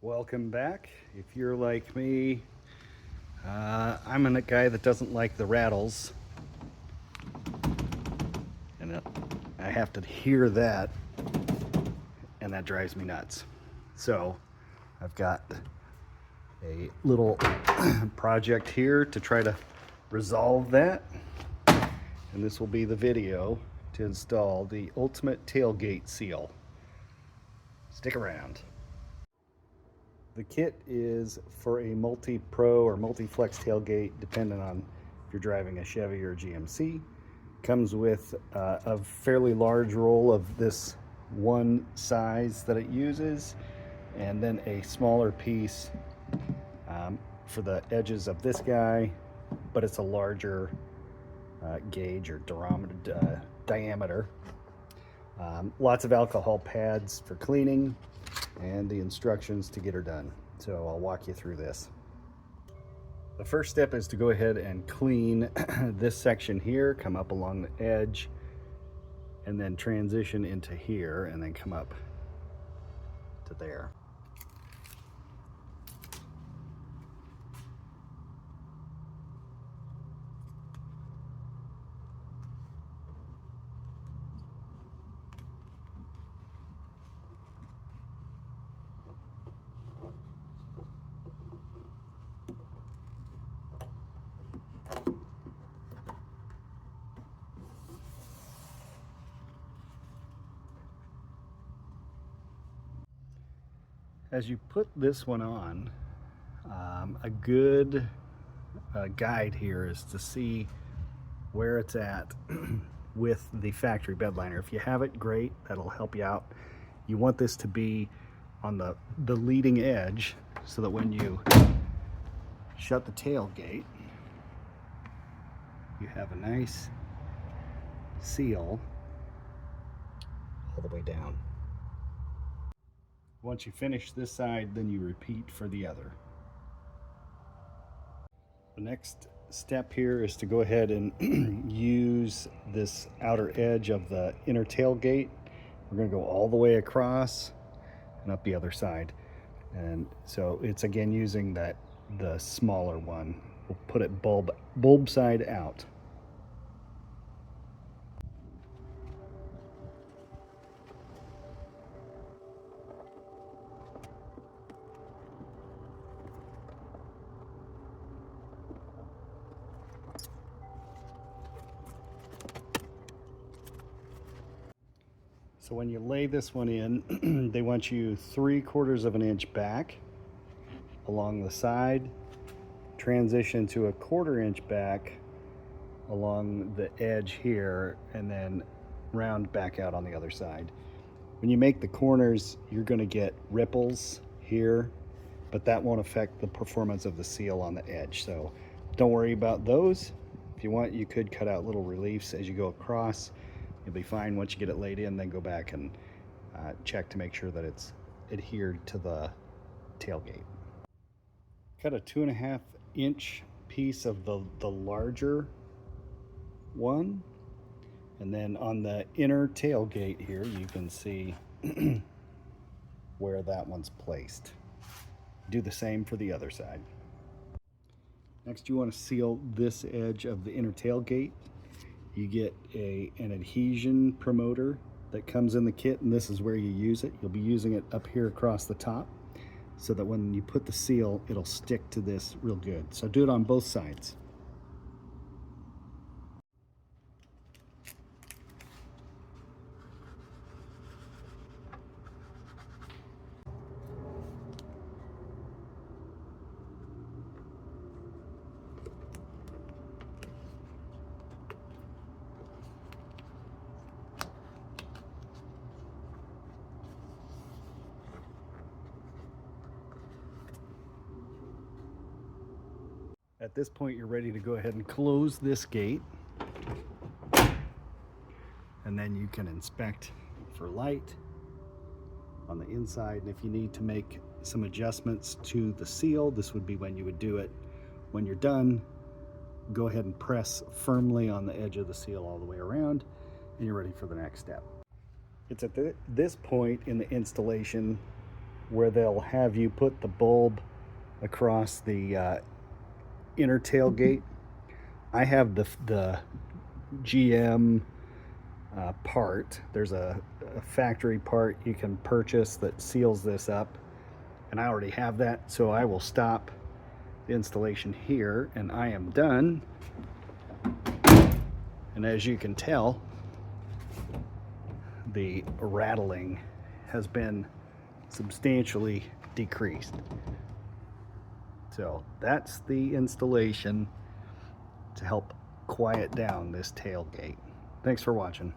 Welcome back. If you're like me, I'm a guy that doesn't like the rattles, and I have to hear that, and that drives me nuts. So I've got a little project here to try to resolve that, and this will be the video to install the ultimate tailgate seal. Stick around. The kit is for a multi-pro or multi-flex tailgate, depending on if you're driving a Chevy or GMC. Comes with a fairly large roll of this one size that it uses, and then a smaller piece for the edges of this guy, but it's a larger gauge or diameter. Lots of alcohol pads for cleaning, and the instructions to get her done. So I'll walk you through this. The first step is to go ahead and clean this section here, come up along the edge, and then transition into here, and then come up to there. As you put this one on, a good guide here is to see where it's at with the factory bed liner. If you have it, great, that'll help you out. You want this to be on the leading edge so that when you shut the tailgate, you have a nice seal all the way down. Once you finish this side, then you repeat for the other. The next step here is to go ahead and use this outer edge of the inner tailgate. We're going to go all the way across and up the other side. And so it's again using the smaller one. We'll put it bulb side out. So when you lay this one in, they want you 3/4 of an inch back along the side, transition to 1/4 inch back along the edge here, and then round back out on the other side. When you make the corners, you're going to get ripples here, but that won't affect the performance of the seal on the edge. So don't worry about those. If you want, you could cut out little reliefs as you go across. You'll be fine once you get it laid in, then go back and check to make sure that it's adhered to the tailgate. Cut a 2.5 inch piece of the larger one, and then on the inner tailgate here you can see where that one's placed. Do the same for the other side. Next, you want to seal this edge of the inner tailgate. You get an adhesion promoter that comes in the kit, and this is where you use it. You'll be using it up here across the top so that when you put the seal, it'll stick to this real good. So do it on both sides. At this point, you're ready to go ahead and close this gate, and then you can inspect for light on the inside. And if you need to make some adjustments to the seal, this would be when you would do it. When you're done, go ahead and press firmly on the edge of the seal all the way around, and you're ready for the next step. It's at this point in the installation where they'll have you put the bulb across the inner tailgate. I have the GM part. There's a factory part you can purchase that seals this up, and I already have that, so I will stop the installation here and I am done. And as you can tell, the rattling has been substantially decreased. So that's the installation to help quiet down this tailgate. Thanks for watching.